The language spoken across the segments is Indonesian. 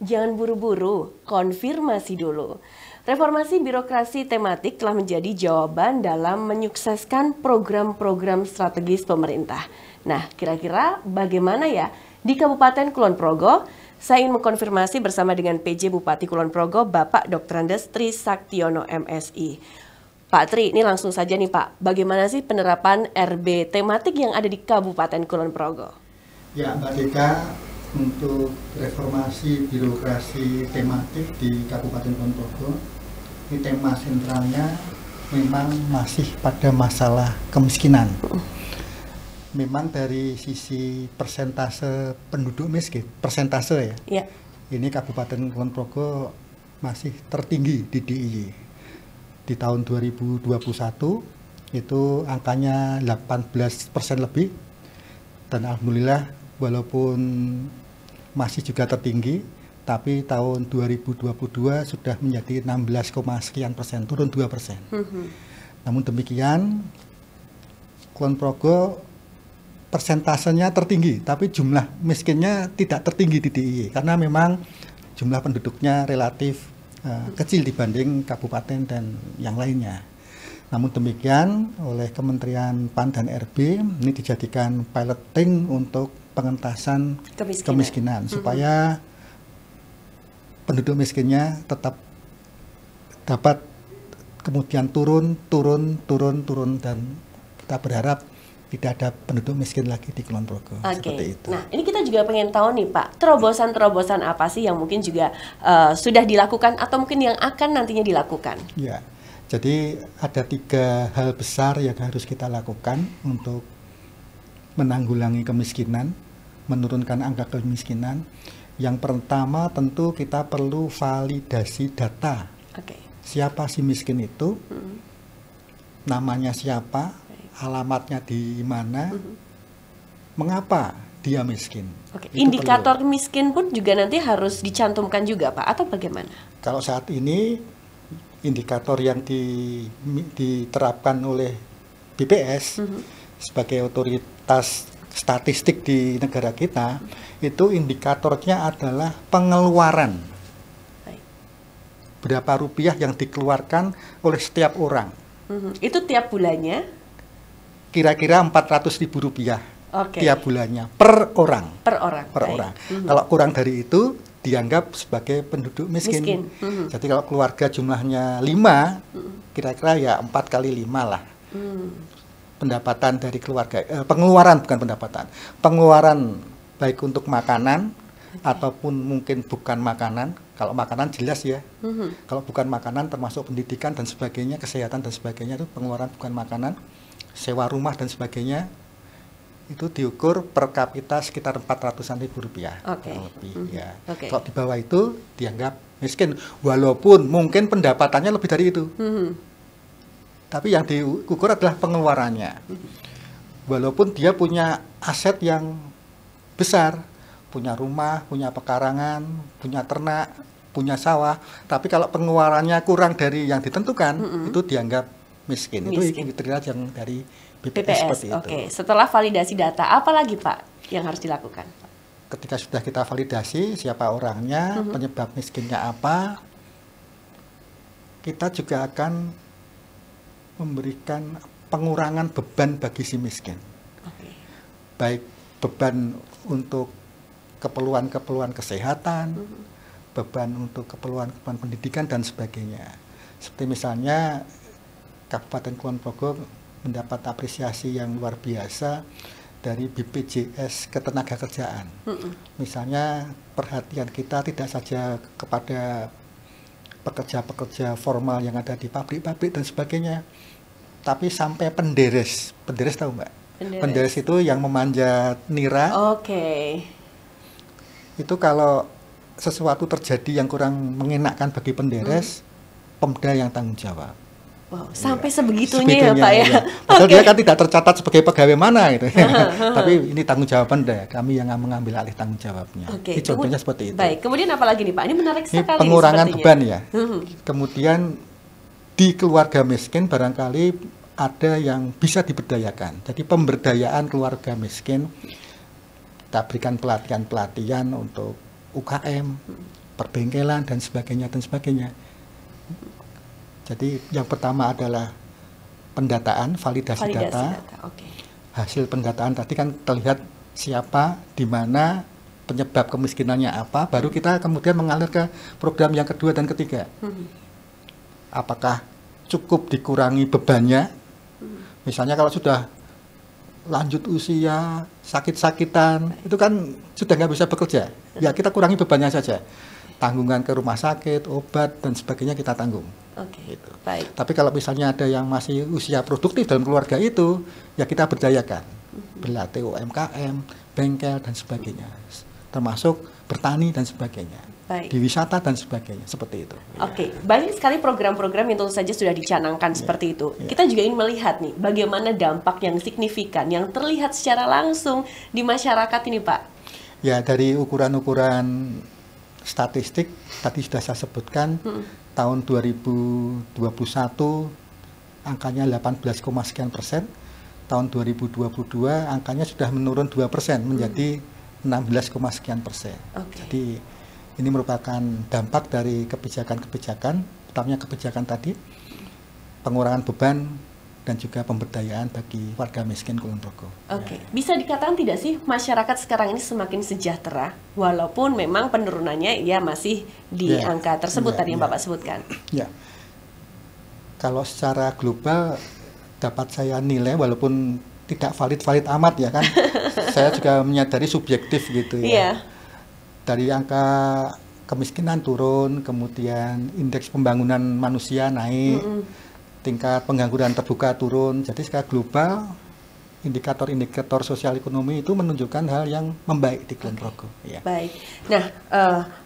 jangan buru-buru, konfirmasi dulu. Reformasi birokrasi tematik telah menjadi jawaban dalam menyukseskan program-program strategis pemerintah. Nah, kira-kira bagaimana ya di Kabupaten Kulon Progo? Saya ingin mengkonfirmasi bersama dengan PJ Bupati Kulon Progo, Bapak Dr. Andes Tri Saktiono MSI. Pak Tri, ini langsung saja nih Pak, bagaimana sih penerapan RB tematik yang ada di Kabupaten Kulon Progo? Ya Mbak Deka, untuk reformasi birokrasi tematik di Kabupaten Kulon Progo, ini tema sentralnya memang masih pada masalah kemiskinan. Memang dari sisi persentase penduduk miskin, persentase ya. Ini Kabupaten Kulon Progo masih tertinggi di DIY. Di tahun 2021 itu angkanya 18% lebih, dan alhamdulillah walaupun masih juga tertinggi, tapi tahun 2022 sudah menjadi 16, sekian persen, turun 2%. Namun demikian, Kulon Progo persentasenya tertinggi, tapi jumlah miskinnya tidak tertinggi di DIY, karena memang jumlah penduduknya relatif kecil dibanding kabupaten dan yang lainnya. Namun demikian, oleh Kementerian PAN dan RB ini dijadikan piloting untuk pengentasan kemiskinan supaya penduduk miskinnya tetap dapat kemudian turun, dan kita berharap tidak ada penduduk miskin lagi di Kulon Progo. Seperti itu. Nah, ini kita juga pengen tahu nih Pak, terobosan-terobosan apa sih yang mungkin juga sudah dilakukan atau mungkin yang akan nantinya dilakukan? Ya, jadi ada 3 hal besar yang harus kita lakukan untuk menanggulangi kemiskinan, menurunkan angka kemiskinan. Yang pertama tentu kita perlu validasi data. Siapa si miskin itu, namanya siapa, alamatnya di mana, mengapa dia miskin. Indikator perlu. Miskin pun juga nanti harus dicantumkan juga Pak, atau bagaimana? Kalau saat ini indikator yang diterapkan oleh BPS sebagai otoritas statistik di negara kita, itu indikatornya adalah pengeluaran. Berapa rupiah yang dikeluarkan oleh setiap orang. Itu tiap bulannya? Kira-kira Rp400.000 tiap bulannya per orang. Kalau kurang dari itu dianggap sebagai penduduk miskin. Jadi kalau keluarga jumlahnya 5, kira-kira ya 4 kali 5 lah. Pendapatan dari keluarga, pengeluaran bukan pendapatan, pengeluaran baik untuk makanan ataupun mungkin bukan makanan. Kalau makanan jelas ya, kalau bukan makanan termasuk pendidikan dan sebagainya, kesehatan dan sebagainya, itu pengeluaran bukan makanan, sewa rumah dan sebagainya, itu diukur per kapita sekitar Rp400.000 lebih ya. Kalau di bawah itu dianggap miskin, walaupun mungkin pendapatannya lebih dari itu. Tapi yang diukur adalah pengeluarannya. Walaupun dia punya aset yang besar, punya rumah, punya pekarangan, punya ternak, punya sawah, tapi kalau pengeluarannya kurang dari yang ditentukan, itu dianggap miskin. Itu kriteria yang dari BPS seperti itu. Setelah validasi data, apa lagi Pak yang harus dilakukan? Ketika sudah kita validasi siapa orangnya, penyebab miskinnya apa, kita juga akan memberikan pengurangan beban bagi si miskin. Baik beban untuk keperluan kesehatan, beban untuk keperluan pendidikan dan sebagainya. Seperti misalnya Kabupaten Kulon Progo mendapat apresiasi yang luar biasa dari BPJS Ketenagakerjaan. Misalnya perhatian kita tidak saja kepada pekerja-pekerja formal yang ada di pabrik-pabrik dan sebagainya, tapi sampai penderes. Penderes tahu Mbak? Penderes itu yang memanjat nira. Itu kalau sesuatu terjadi yang kurang mengenakan bagi penderes, Pemda yang tanggung jawab. Sampai sebegitunya ya Pak ya. Padahal dia kan tidak tercatat sebagai pegawai mana gitu. Tapi ini tanggung jawab Pemda, kami yang mengambil alih tanggung jawabnya. Ini contohnya seperti itu. Baik, kemudian apa lagi nih Pak? Ini menarik sekali. Ini pengurangan beban ya. Kemudian di keluarga miskin barangkali ada yang bisa diberdayakan. Jadi pemberdayaan keluarga miskin, kita berikan pelatihan-pelatihan untuk UKM, perbengkelan dan sebagainya dan sebagainya. Jadi yang pertama adalah pendataan, validasi data. Okay. Hasil pendataan tadi kan terlihat siapa, di mana, penyebab kemiskinannya apa, baru kita kemudian mengalir ke program yang kedua dan ketiga. Apakah cukup dikurangi bebannya? Misalnya kalau sudah lanjut usia, sakit-sakitan, itu kan sudah nggak bisa bekerja. Ya kita kurangi bebannya saja. Tanggungan ke rumah sakit, obat, dan sebagainya kita tanggung. Oke, Gitu. baik. Tapi kalau misalnya ada yang masih usia produktif dalam keluarga itu, ya kita berdayakan. Berlatih UMKM, bengkel, dan sebagainya. Termasuk bertani dan sebagainya. Baik. Di wisata dan sebagainya, seperti itu. Oke, banyak sekali program-program yang tentu saja sudah dicanangkan seperti itu. Kita juga ingin melihat nih, bagaimana dampak yang signifikan, yang terlihat secara langsung di masyarakat ini, Pak. Ya, dari ukuran-ukuran statistik, tadi sudah saya sebutkan, tahun 2021 angkanya 18, sekian persen, tahun 2022 angkanya sudah menurun 2% menjadi 16, sekian persen. Jadi ini merupakan dampak dari kebijakan-kebijakan, utamanya kebijakan tadi, pengurangan beban dan juga pemberdayaan bagi warga miskin Kulon Progo. Oke, bisa dikatakan tidak sih masyarakat sekarang ini semakin sejahtera, walaupun memang penurunannya ya masih di angka tersebut tadi yang Bapak sebutkan? Ya, kalau secara global dapat saya nilai, walaupun tidak valid-valid amat ya kan, saya juga menyadari subjektif gitu ya. Dari angka kemiskinan turun, kemudian indeks pembangunan manusia naik, tingkat pengangguran terbuka turun. Jadi secara global indikator-indikator sosial ekonomi itu menunjukkan hal yang membaik di Kulon Progo. Ya. Baik. Nah,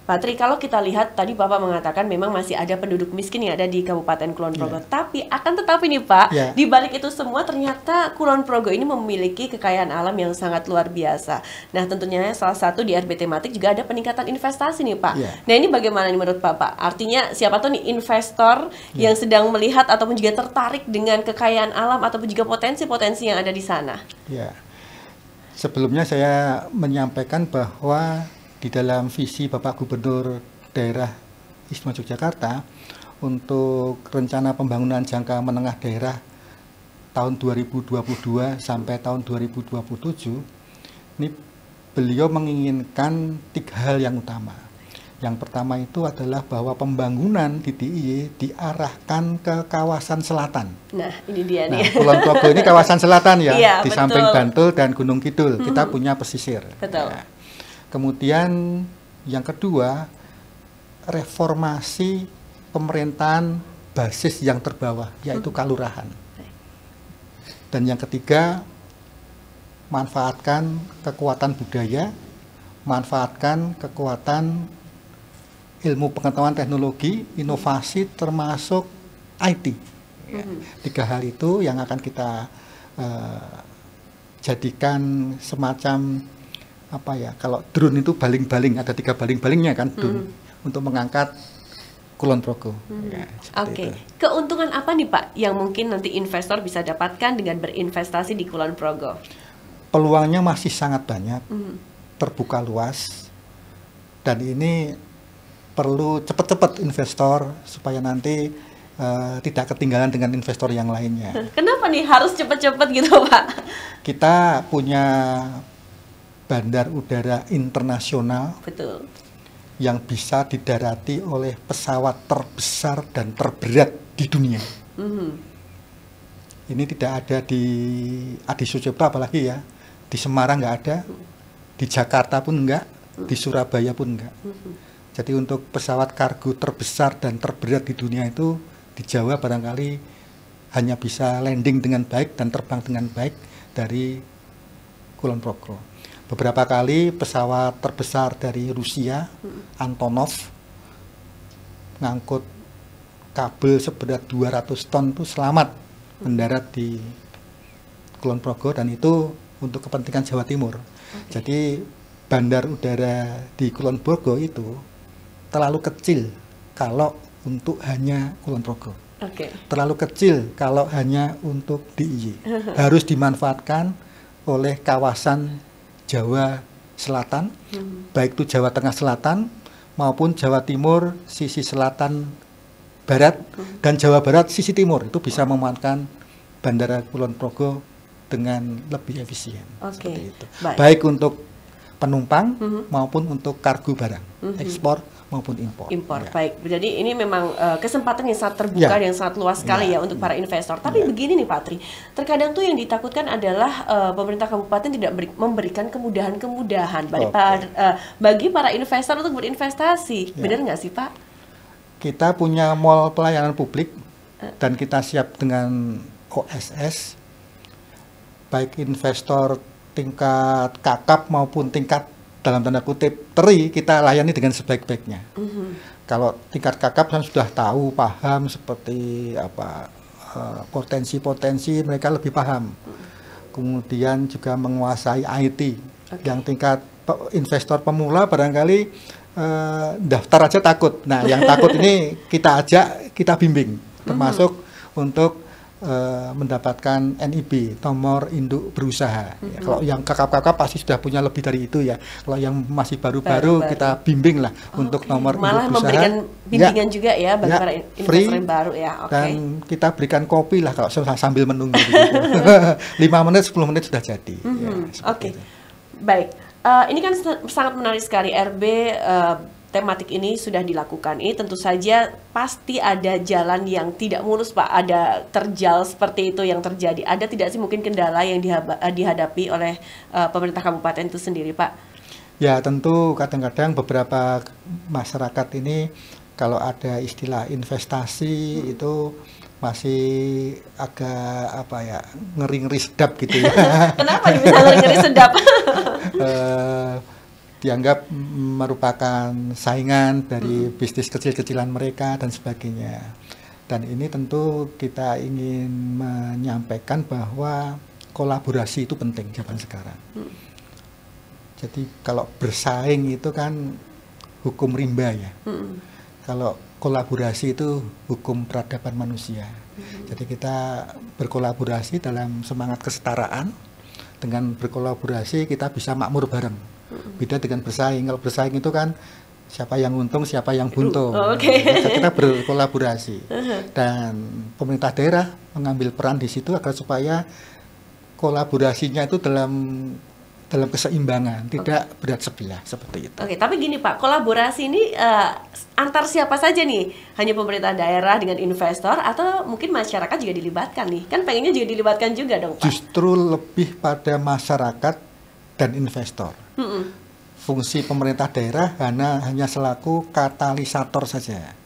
Pak Tri, kalau kita lihat tadi Bapak mengatakan memang masih ada penduduk miskin yang ada di Kabupaten Kulon Progo. Tapi akan tetapi nih Pak, di balik itu semua ternyata Kulon Progo ini memiliki kekayaan alam yang sangat luar biasa. Nah, tentunya salah satu di RB tematik juga ada peningkatan investasi nih Pak. Nah, ini bagaimana nih menurut Bapak? Artinya siapa tuh nih investor yang sedang melihat ataupun juga tertarik dengan kekayaan alam ataupun juga potensi-potensi yang ada di sana? Ya, sebelumnya saya menyampaikan bahwa di dalam visi Bapak Gubernur Daerah Istimewa Yogyakarta untuk rencana pembangunan jangka menengah daerah tahun 2022 sampai tahun 2027, ini beliau menginginkan 3 hal yang utama. Yang pertama itu adalah bahwa pembangunan di DIY diarahkan ke kawasan selatan. Nah, ini dia nih. Kulon Progo ini kawasan selatan ya, di betul. samping Bantul dan Gunung Kidul. Kita punya pesisir. Betul. Ya. Kemudian yang kedua, reformasi pemerintahan basis yang terbawah, yaitu kalurahan. Dan yang ketiga, manfaatkan kekuatan budaya, manfaatkan kekuatan ilmu pengetahuan teknologi, inovasi termasuk IT. Ya. 3 hal itu yang akan kita jadikan semacam apa ya, kalau drone itu baling-baling, ada 3 baling-balingnya kan drone untuk mengangkat Kulon Progo. Ya, Oke. Keuntungan apa nih Pak yang mungkin nanti investor bisa dapatkan dengan berinvestasi di Kulon Progo? Peluangnya masih sangat banyak, terbuka luas, dan ini perlu cepat-cepat investor supaya nanti tidak ketinggalan dengan investor yang lainnya. Kenapa nih harus cepat-cepat gitu Pak? Kita punya bandar udara internasional, betul, yang bisa didarati oleh pesawat terbesar dan terberat di dunia. Ini tidak ada di Adi Sucipto apalagi ya, di Semarang nggak ada, di Jakarta pun enggak, di Surabaya pun enggak. Jadi untuk pesawat kargo terbesar dan terberat di dunia itu di Jawa barangkali hanya bisa landing dengan baik dan terbang dengan baik dari Kulon Progo. Beberapa kali pesawat terbesar dari Rusia, Antonov, ngangkut kabel seberat 200 ton itu selamat mendarat di Kulon Progo, dan itu untuk kepentingan Jawa Timur. Jadi bandar udara di Kulon Progo itu terlalu kecil kalau untuk hanya Kulon Progo. Terlalu kecil kalau hanya untuk DIY. Harus dimanfaatkan oleh kawasan Jawa Selatan, baik itu Jawa Tengah Selatan maupun Jawa Timur sisi selatan barat dan Jawa Barat sisi timur itu bisa memanfaatkan Bandara Kulon Progo dengan lebih efisien. Seperti itu. Baik untuk penumpang maupun untuk kargo barang, ekspor maupun impor. Baik. Jadi ini memang kesempatan yang sangat terbuka yang sangat luas sekali ya untuk para investor. Tapi begini nih Pak Tri, terkadang tuh yang ditakutkan adalah pemerintah kabupaten tidak memberikan kemudahan-kemudahan bagi para investor untuk berinvestasi. Benar nggak sih Pak? Kita punya mall pelayanan publik dan kita siap dengan OSS, baik investor tingkat kakap maupun tingkat dalam tanda kutip teri kita layani dengan sebaik-baiknya. Kalau tingkat kakap kan sudah tahu, paham seperti apa potensi-potensi mereka lebih paham. Kemudian juga menguasai IT. Yang tingkat investor pemula barangkali daftar aja takut. Nah, yang takut ini kita ajak, kita bimbing, termasuk untuk mendapatkan NIB, nomor induk berusaha. Ya, kalau yang kakap-kakap pasti sudah punya lebih dari itu ya. Kalau yang masih baru-baru kita bimbing lah untuk nomor malah induk berusaha. Malah memberikan bimbingan juga ya bagi para investor yang baru ya. Dan kita berikan kopi lah kalau sambil menunggu. Gitu. 5 menit, 10 menit sudah jadi. Baik. Ini kan sangat menarik sekali RB. Tematik ini sudah dilakukan. Ini tentu saja pasti ada jalan yang tidak mulus Pak, ada terjal seperti itu yang terjadi. Ada tidak sih mungkin kendala yang dihadapi oleh pemerintah kabupaten itu sendiri Pak? Ya tentu kadang-kadang beberapa masyarakat ini kalau ada istilah investasi itu masih agak ngeri-ngeri sedap gitu ya. Kenapa bisa ngeri-ngeri sedap? Dianggap merupakan saingan dari bisnis kecil-kecilan mereka dan sebagainya. Dan ini tentu kita ingin menyampaikan bahwa kolaborasi itu penting zaman sekarang. Jadi kalau bersaing itu kan hukum rimba ya. Kalau kolaborasi itu hukum peradaban manusia. Jadi kita berkolaborasi dalam semangat kesetaraan. Dengan berkolaborasi kita bisa makmur bareng. Beda dengan bersaing. Kalau bersaing itu kan siapa yang untung, siapa yang buntung. Kita berkolaborasi. Dan pemerintah daerah mengambil peran di situ agar supaya kolaborasinya itu dalam keseimbangan, tidak berat sebelah seperti itu. Tapi gini Pak, kolaborasi ini antar siapa saja nih? Hanya pemerintah daerah dengan investor atau mungkin masyarakat juga dilibatkan nih? Kan pengennya juga dilibatkan juga dong Pak. Justru lebih pada masyarakat dan investor. Fungsi pemerintah daerah hanya selaku katalisator saja,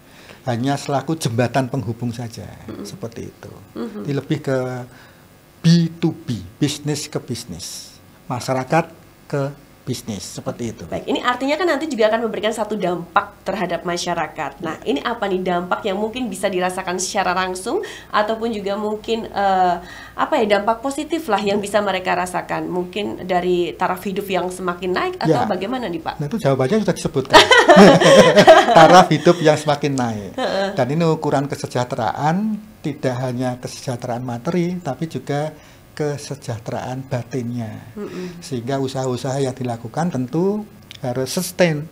hanya selaku jembatan penghubung saja, seperti itu. Jadi lebih ke B2B, bisnis ke bisnis, masyarakat ke bisnis, seperti itu. Baik, ini artinya kan nanti juga akan memberikan satu dampak terhadap masyarakat. Nah, ini apa nih dampak yang mungkin bisa dirasakan secara langsung ataupun juga mungkin dampak positif lah yang bisa mereka rasakan? Mungkin dari taraf hidup yang semakin naik atau bagaimana nih Pak? Nah, itu jawabannya sudah disebutkan. Taraf hidup yang semakin naik. Dan ini ukuran kesejahteraan tidak hanya kesejahteraan materi tapi juga kesejahteraan batinnya. Sehingga usaha-usaha yang dilakukan tentu harus sustain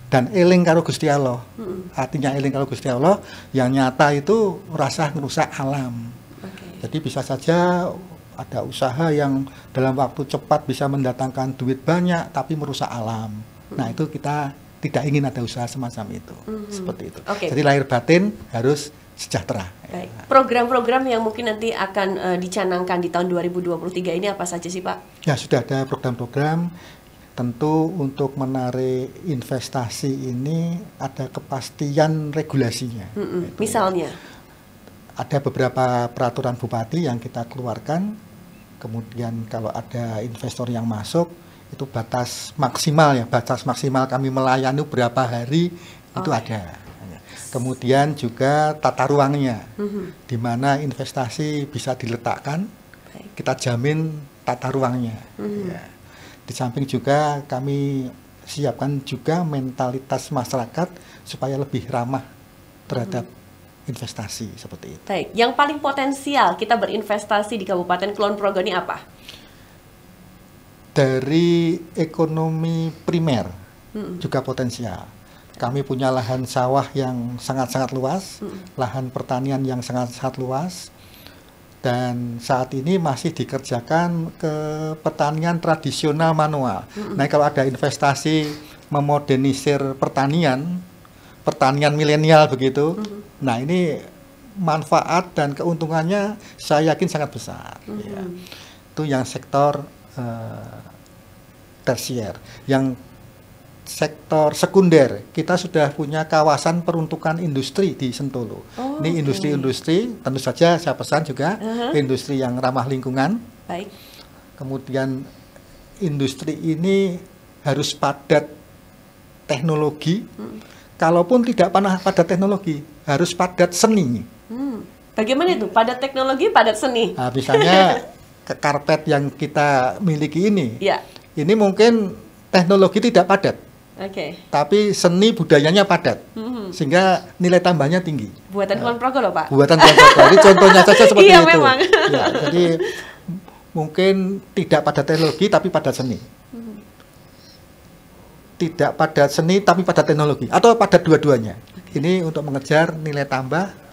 dan eling karo Gusti Allah. Artinya eling karo Gusti Allah yang nyata itu rasa merusak alam. Jadi bisa saja ada usaha yang dalam waktu cepat bisa mendatangkan duit banyak tapi merusak alam. Nah, itu kita tidak ingin ada usaha semacam itu. Seperti itu. Jadi lahir batin harus sejahtera. Baik. Program-program yang mungkin nanti akan dicanangkan di tahun 2023 ini apa saja sih Pak? Ya, sudah ada program-program. Tentu untuk menarik investasi ini ada kepastian regulasinya. Misalnya? Ada beberapa peraturan bupati yang kita keluarkan. Kemudian kalau ada investor yang masuk, itu batas maksimal kami melayani berapa hari itu ada. Kemudian juga tata ruangnya, di mana investasi bisa diletakkan, kita jamin tata ruangnya. Ya. Di samping juga kami siapkan juga mentalitas masyarakat supaya lebih ramah terhadap investasi seperti itu. Baik, yang paling potensial kita berinvestasi di Kabupaten Kulon Progo ini apa? Dari ekonomi primer, juga potensial. Kami punya lahan sawah yang sangat-sangat luas, lahan pertanian yang sangat-sangat luas, dan saat ini masih dikerjakan ke pertanian tradisional manual. Nah, kalau ada investasi memodernisir pertanian milenial begitu, nah ini manfaat dan keuntungannya saya yakin sangat besar. Ya. Itu yang sektor tersier. Yang sektor sekunder, kita sudah punya kawasan peruntukan industri di Sentolo. Ini industri-industri, tentu saja saya pesan juga industri yang ramah lingkungan. Baik. Kemudian industri ini harus padat teknologi. Kalaupun tidak padat teknologi, harus padat seni. Bagaimana itu? Padat teknologi, padat seni? Nah, misalnya ke karpet yang kita miliki ini, ini mungkin teknologi tidak padat. Tapi seni budayanya padat, sehingga nilai tambahnya tinggi. Buatan Kulon Progo loh, Pak. Buatan Kulon Progo. Ini contohnya saja seperti iya, itu. Memang. Ya, jadi mungkin tidak padat teknologi tapi padat seni. Tidak padat seni tapi padat teknologi, atau padat dua-duanya. Ini untuk mengejar nilai tambah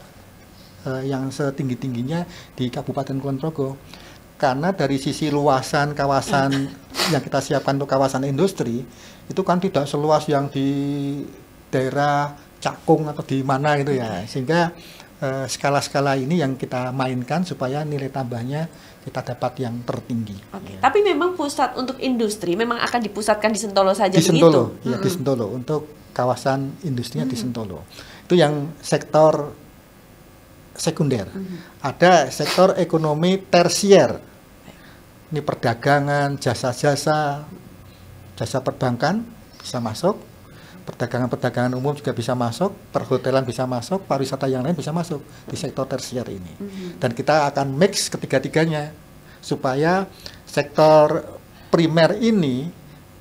yang setinggi-tingginya di Kabupaten Kulon Progo. Karena dari sisi luasan kawasan yang kita siapkan untuk kawasan industri, itu kan tidak seluas yang di daerah Cakung atau di mana gitu ya. Sehingga skala-skala ini yang kita mainkan supaya nilai tambahnya kita dapat yang tertinggi. Ya. Tapi memang pusat untuk industri memang akan dipusatkan di Sentolo saja begitu? Di Sentolo, ya di Sentolo. Untuk kawasan industrinya di Sentolo. Itu yang sektor sekunder. Ada sektor ekonomi tersier. Ini perdagangan, jasa-jasa, jasa perbankan bisa masuk, perdagangan umum juga bisa masuk, perhotelan bisa masuk, pariwisata yang lain bisa masuk di sektor tersier ini. Dan kita akan mix ketiga-tiganya supaya sektor primer ini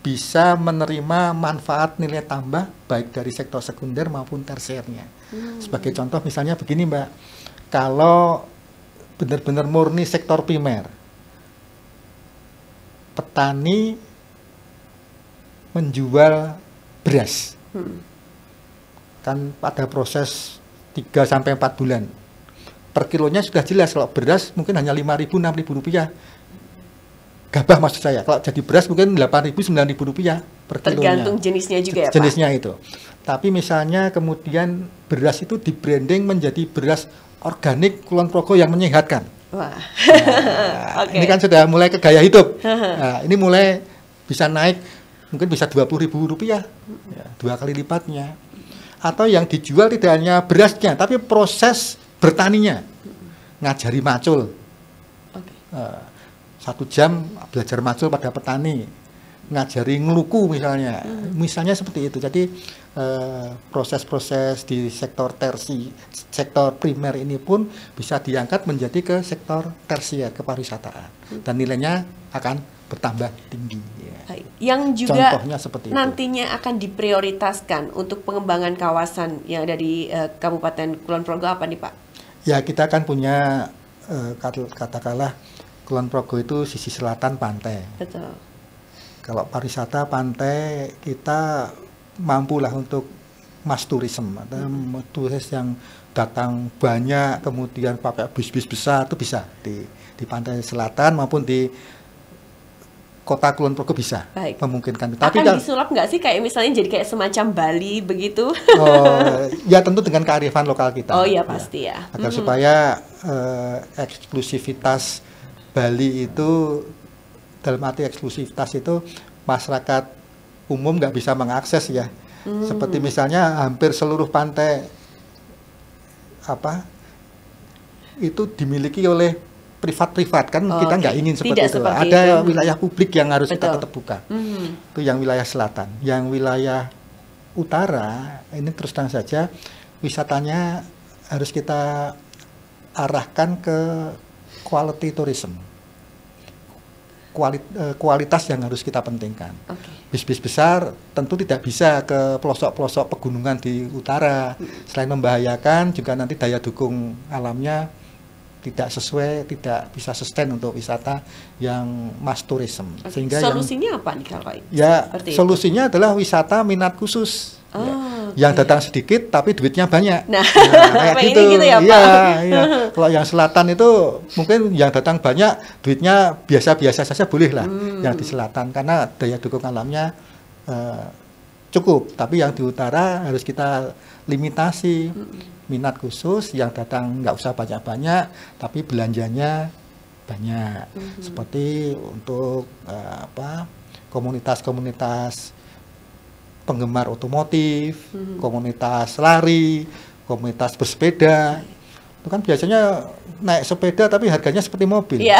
bisa menerima manfaat nilai tambah baik dari sektor sekunder maupun tersiernya. Sebagai contoh misalnya begini, Mbak, kalau benar-benar murni sektor primer, petani menjual beras, kan pada proses 3-4 bulan. Per kilonya sudah jelas, kalau beras mungkin hanya 5.000, 6.000 rupiah. Gabah maksud saya, kalau jadi beras mungkin 8.000, 9.000 rupiah per kilonya. Tergantung jenisnya juga ya, Pak? Jenisnya itu. Tapi misalnya kemudian beras itu di-branding menjadi beras organik Kulon Progo yang menyehatkan. Wah. Nah, ini kan sudah mulai ke gaya hidup. Nah, ini mulai bisa naik, mungkin bisa 20.000 rupiah, ya, 2 kali lipatnya. Atau yang dijual tidak hanya berasnya, tapi proses bertaninya. Ngajari macul. 1 jam belajar macul pada petani. Ngajari ngeluku misalnya. Misalnya seperti itu. Jadi proses-proses di sektor sektor primer ini pun bisa diangkat menjadi ke sektor tersier, ke pariwisataan. Dan nilainya akan bertambah tinggi. Ya. Yang juga contohnya seperti nantinya itu. akan diprioritaskan untuk pengembangan kawasan yang ada di Kabupaten Kulon Progo apa nih, Pak? Ya, kita kan punya katakanlah Kulon Progo itu sisi selatan pantai. Betul. Kalau pariwisata pantai kita mampulah untuk mass tourism, ada turis yang datang banyak, kemudian pakai bis-bis besar itu bisa di pantai selatan maupun di kota Kulon Progo bisa. Baik. Memungkinkan. Tapi akan disulap nggak sih kayak misalnya jadi kayak semacam Bali begitu? Ya tentu dengan kearifan lokal kita. Oh iya pasti ya. Agar supaya eksklusivitas Bali itu, dalam arti eksklusivitas itu masyarakat umum nggak bisa mengakses ya. Seperti misalnya hampir seluruh pantai itu dimiliki oleh privat-privat kan, kita nggak ingin seperti itu. Ada wilayah publik yang harus kita tetap buka. Itu yang wilayah selatan. Yang wilayah utara ini terus terang saja wisatanya harus kita arahkan ke quality tourism. Kualitas yang harus kita pentingkan. Bis-bis besar tentu tidak bisa ke pelosok-pelosok pegunungan di utara. Selain membahayakan, juga nanti daya dukung alamnya tidak sesuai, tidak bisa sustain untuk wisata yang mass tourism. Sehingga solusinya apa nih kalau ya solusinya adalah wisata minat khusus. Yang datang sedikit tapi duitnya banyak. Nah kayak gitu. Ya, Pak? Iya. Kalau yang selatan itu mungkin yang datang banyak, duitnya biasa-biasa saja boleh lah. Yang di selatan karena daya dukung alamnya cukup. Tapi yang di utara harus kita limitasi. Minat khusus yang datang nggak usah banyak-banyak, tapi belanjanya banyak. Seperti untuk komunitas-komunitas penggemar otomotif, komunitas lari, komunitas bersepeda. Itu kan biasanya naik sepeda tapi harganya seperti mobil. Iya,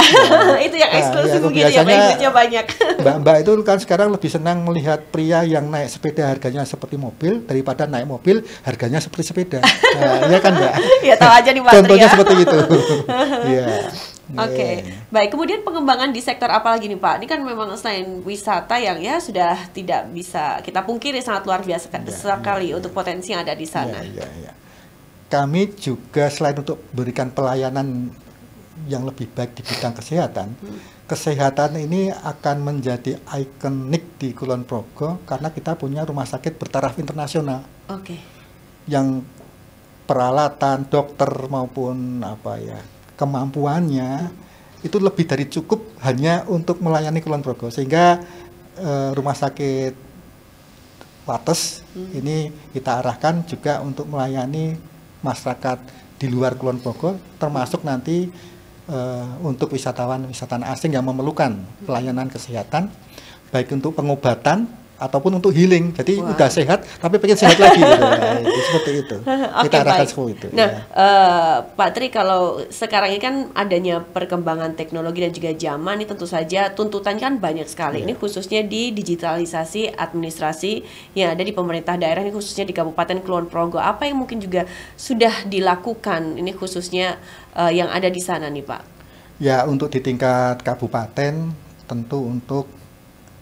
itu yang eksklusif begitu ya, duitnya banyak. Mbak-mbak itu kan sekarang lebih senang melihat pria yang naik sepeda harganya seperti mobil daripada naik mobil harganya seperti sepeda. Iya kan Mbak? Iya, tahu aja nih Pak. Contohnya seperti itu. Iya. Oke, baik. Kemudian pengembangan di sektor apa lagi nih Pak? Ini kan memang selain wisata yang ya sudah tidak bisa kita pungkiri sangat luar biasa sekali untuk potensi yang ada di sana. Kami juga selain untuk memberikan pelayanan yang lebih baik di bidang kesehatan, kesehatan ini akan menjadi ikonik di Kulon Progo karena kita punya rumah sakit bertaraf internasional. Yang peralatan dokter maupun kemampuannya itu lebih dari cukup hanya untuk melayani Kulon Progo, sehingga rumah sakit Wates ini kita arahkan juga untuk melayani masyarakat di luar Kulon Progo, termasuk nanti untuk wisatawan asing yang memerlukan pelayanan kesehatan baik untuk pengobatan ataupun untuk healing. Jadi udah sehat tapi pengen sehat lagi gitu. Seperti itu. Kita arahkan seperti itu. Nah, Pak Tri, kalau sekarang ini kan adanya perkembangan teknologi dan juga zaman, ini tentu saja tuntutan kan banyak sekali. Ini khususnya di digitalisasi administrasi yang ada di pemerintah daerah, ini khususnya di Kabupaten Kulon Progo. Apa yang mungkin juga sudah dilakukan ini khususnya yang ada di sana nih Pak? Ya, untuk di tingkat kabupaten tentu untuk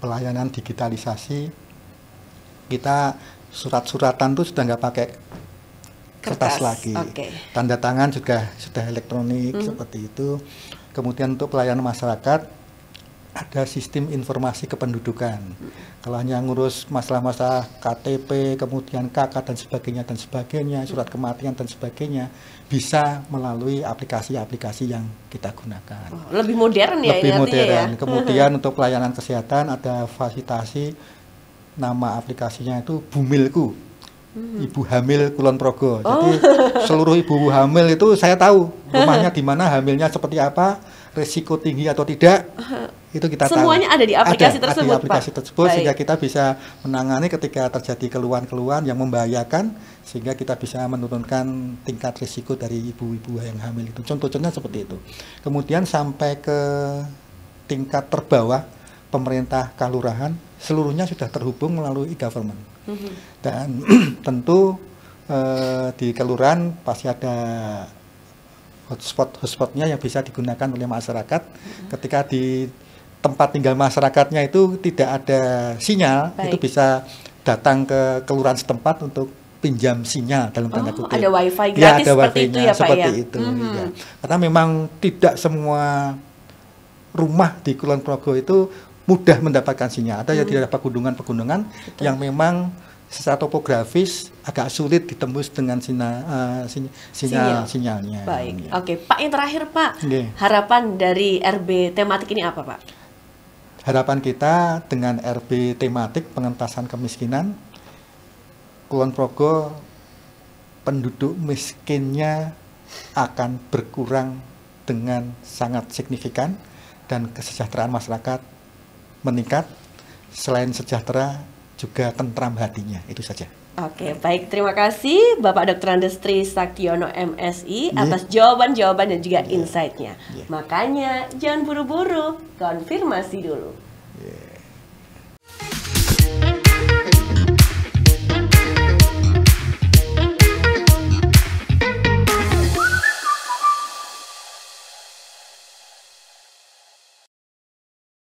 pelayanan digitalisasi kita surat-suratan tuh sudah nggak pakai kertas lagi. Tanda tangan juga sudah elektronik seperti itu. Kemudian untuk pelayanan masyarakat ada sistem informasi kependudukan. Kalau hanya ngurus masalah-masalah KTP, kemudian KK dan sebagainya, surat kematian dan sebagainya, bisa melalui aplikasi-aplikasi yang kita gunakan. Lebih modern ya? Lebih modern. Ya? Kemudian untuk pelayanan kesehatan ada fasilitasi, nama aplikasinya itu Bumilku, Ibu Hamil Kulon Progo. Jadi seluruh ibu hamil itu saya tahu rumahnya di mana, hamilnya seperti apa, resiko tinggi atau tidak. Itu kita semuanya tahu. Ada di aplikasi tersebut, ada di aplikasi Pak. tersebut, sehingga kita bisa menangani ketika terjadi keluhan-keluhan yang membahayakan, sehingga kita bisa menurunkan tingkat risiko dari ibu-ibu yang hamil itu. Contohnya seperti itu. Kemudian sampai ke tingkat terbawah, pemerintah kelurahan, seluruhnya sudah terhubung melalui e-government. Dan tentu di kelurahan pasti ada hotspotnya yang bisa digunakan oleh masyarakat. Ketika di tempat tinggal masyarakatnya itu tidak ada sinyal, itu bisa datang ke kelurahan setempat untuk pinjam sinyal dalam tanda kutip. Ada wifi gratis ada seperti itu ya Pak seperti ya? Itu, ya. Karena memang tidak semua rumah di Kulon Progo itu mudah mendapatkan sinyal. Ada yang tidak ada pegunungan-pegunungan yang memang secara topografis agak sulit ditembus dengan sinyalnya. Baik, oke. Pak, yang terakhir Pak, harapan dari RB tematik ini apa Pak? Harapan kita dengan RB tematik pengentasan kemiskinan, Kulon Progo penduduk miskinnya akan berkurang dengan sangat signifikan dan kesejahteraan masyarakat meningkat. Selain sejahtera juga tentram hatinya, itu saja. Oke, baik. Terima kasih Bapak Dr. Andes Tri Saktiono MSI atas jawaban-jawaban dan juga insight-nya. Makanya jangan buru-buru, konfirmasi dulu.